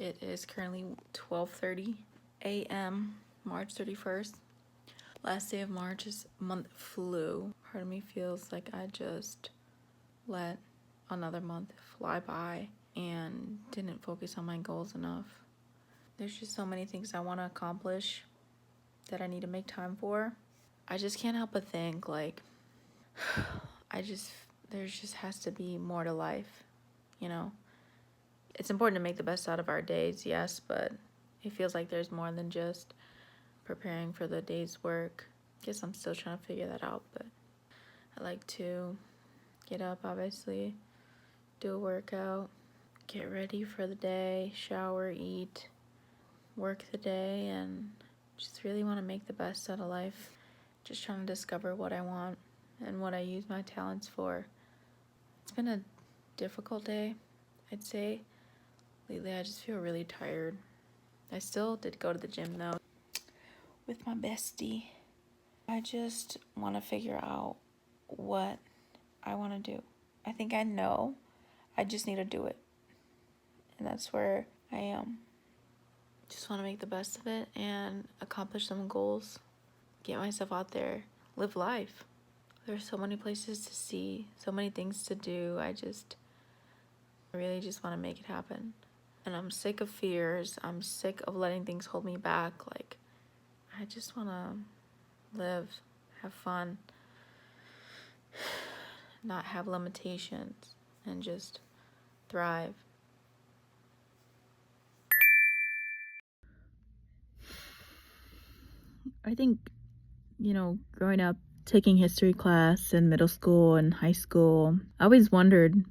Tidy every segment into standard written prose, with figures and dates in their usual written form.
It is currently 12:30 a.m. March 31st. Last day of March is month flew. Part of me feels like I just let another month fly by and didn't focus on my goals enough. There's just so many things I want to accomplish that I need to make time for. I just can't help but think there just has to be more to life, you know? It's important to make the best out of our days, yes, but it feels like there's more than just preparing for the day's work. Guess I'm still trying to figure that out, but I like to get up, obviously, do a workout, get ready for the day, shower, eat, work the day, and just really want to make the best out of life. Just trying to discover what I want and what I use my talents for. It's been a difficult day, I'd say. Lately, I just feel really tired. I still did go to the gym, though, with my bestie. I just want to figure out what I want to do. I think I know. I just need to do it. And that's where I am. Just want to make the best of it and accomplish some goals. Get myself out there. Live life. There's so many places to see. So many things to do. I really just want to make it happen. And I'm sick of fears. I'm sick of letting things hold me back. I just want to live, have fun, not have limitations, and just thrive. I think, growing up, taking history class in middle school and high school, I always wondered,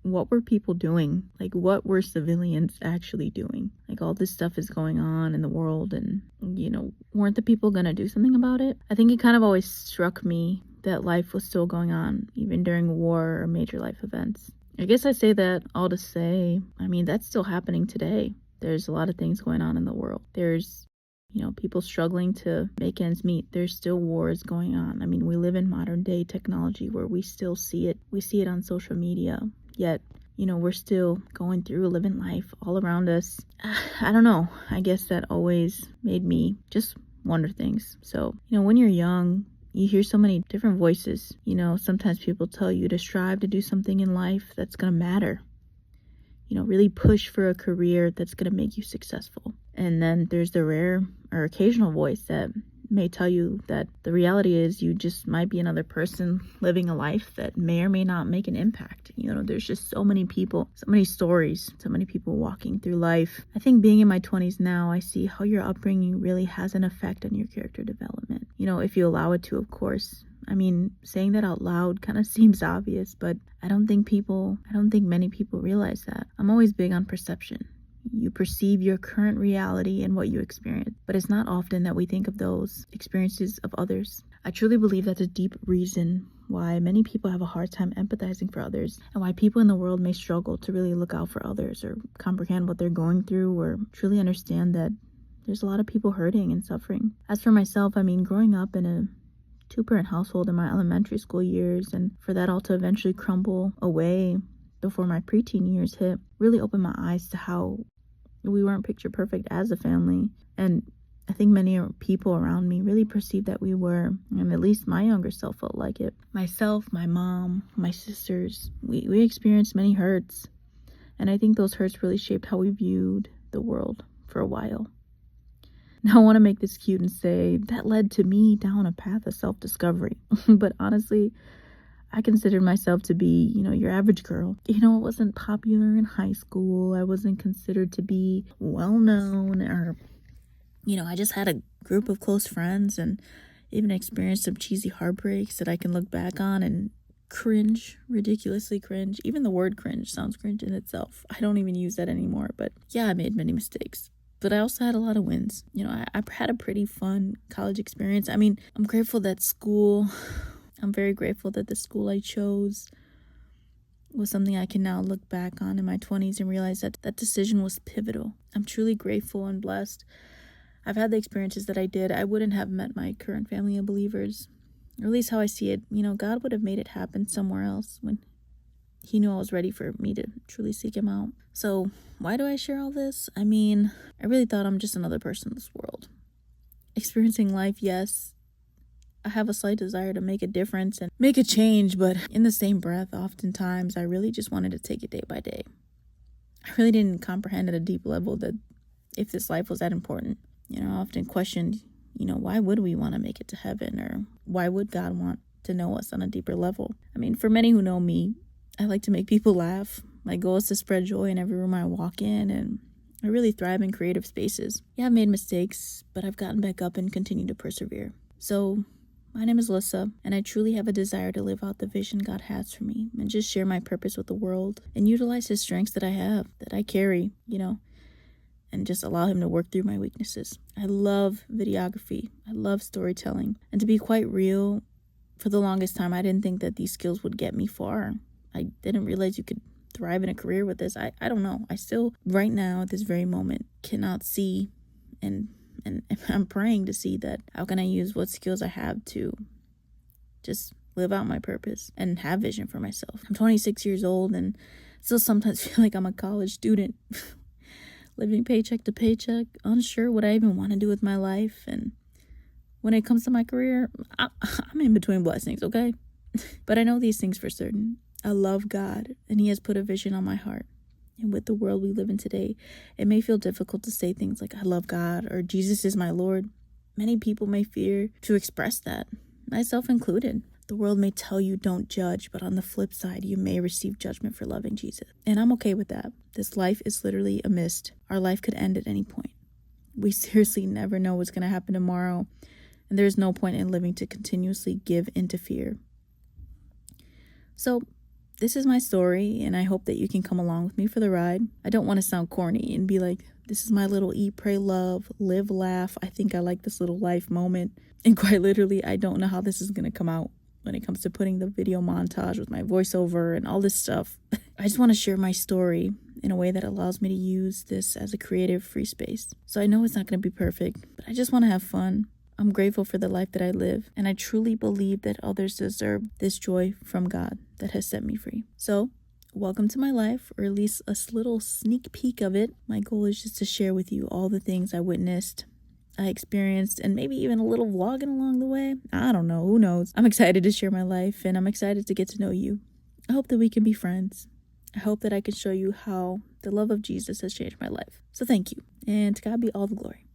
what were people doing? Like, what were civilians actually doing? Like, all this stuff is going on in the world, and, weren't the people gonna do something about it? I think it kind of always struck me that life was still going on, even during war or major life events. I guess I say that all to say, that's still happening today. There's a lot of things going on in the world. There's people struggling to make ends meet. There's still wars going on. We live in modern day technology where we still see it. We see it on social media. Yet, we're still going through living life all around us. I don't know. I guess that always made me just wonder things. So, when you're young, you hear so many different voices. Sometimes people tell you to strive to do something in life that's going to matter. Really push for a career that's going to make you successful. And then there's the rare or occasional voice that may tell you that the reality is you just might be another person living a life that may or may not make an impact. There's just so many people, so many stories, so many people walking through life. I think being in my 20s now, I see how your upbringing really has an effect on your character development. If you allow it to, of course. Saying that out loud kind of seems obvious, but I don't think many people realize that. I'm always big on perception. You perceive your current reality and what you experience, but it's not often that we think of those experiences of others. I truly believe that's a deep reason why many people have a hard time empathizing for others, and why people in the world may struggle to really look out for others or comprehend what they're going through or truly understand that there's a lot of people hurting and suffering. As for myself, growing up in a two-parent household in my elementary school years, and for that all to eventually crumble away before my preteen years hit, really opened my eyes to how we weren't picture perfect as a family. And I think many people around me really perceived that we were, and at least my younger self felt like it. Myself, my mom, my sisters, we experienced many hurts. And I think those hurts really shaped how we viewed the world for a while. Now, I want to make this cute and say that led to me down a path of self-discovery. But honestly, I considered myself to be, your average girl. I wasn't popular in high school. I wasn't considered to be well-known, or, I just had a group of close friends and even experienced some cheesy heartbreaks that I can look back on and cringe, ridiculously cringe. Even the word cringe sounds cringe in itself. I don't even use that anymore, but yeah, I made many mistakes. But I also had a lot of wins. I had a pretty fun college experience. I'm grateful that I'm very grateful that the school I chose was something I can now look back on in my 20s and realize that that decision was pivotal. I'm truly grateful and blessed. I've had the experiences that I did. I wouldn't have met my current family of believers, or at least how I see it. God would have made it happen somewhere else when He knew I was ready for me to truly seek him out. So why do I share all this? I mean, I really thought I'm just another person in this world. Experiencing life, yes. I have a slight desire to make a difference and make a change, but in the same breath, oftentimes I really just wanted to take it day by day. I really didn't comprehend at a deep level that if this life was that important. I often questioned, why would we want to make it to heaven, or why would God want to know us on a deeper level? I mean, for many who know me, I like to make people laugh. My goal is to spread joy in every room I walk in, and I really thrive in creative spaces. Yeah, I've made mistakes, but I've gotten back up and continued to persevere. So, my name is Alyssa, and I truly have a desire to live out the vision God has for me and just share my purpose with the world and utilize His strengths that I have, that I carry, and just allow Him to work through my weaknesses. I love videography. I love storytelling. And to be quite real, for the longest time, I didn't think that these skills would get me far. I didn't realize you could thrive in a career with this. I don't know. I still, right now, at this very moment, cannot see and I'm praying to see that how can I use what skills I have to just live out my purpose and have vision for myself. I'm 26 years old and still sometimes feel like I'm a college student living paycheck to paycheck, unsure what I even want to do with my life. And when it comes to my career, I'm in between blessings, okay? But I know these things for certain. I love God, and He has put a vision on my heart. And with the world we live in today, it may feel difficult to say things like, I love God, or Jesus is my Lord. Many people may fear to express that, myself included. The world may tell you don't judge, but on the flip side, you may receive judgment for loving Jesus. And I'm okay with that. This life is literally a mist. Our life could end at any point. We seriously never know what's going to happen tomorrow, and there's no point in living to continuously give into fear. So, this is my story, and I hope that you can come along with me for the ride. I don't want to sound corny and be like, this is my little eat, pray, love, live, laugh. I think I like this little life moment. And quite literally, I don't know how this is going to come out when it comes to putting the video montage with my voiceover and all this stuff. I just want to share my story in a way that allows me to use this as a creative free space. So I know it's not going to be perfect, but I just want to have fun. I'm grateful for the life that I live, and I truly believe that others deserve this joy from God that has set me free. So, welcome to my life, or at least a little sneak peek of it. My goal is just to share with you all the things I witnessed, I experienced, and maybe even a little vlogging along the way. I don't know, who knows? I'm excited to share my life, and I'm excited to get to know you. I hope that we can be friends. I hope that I can show you how the love of Jesus has changed my life. So thank you, and to God be all the glory.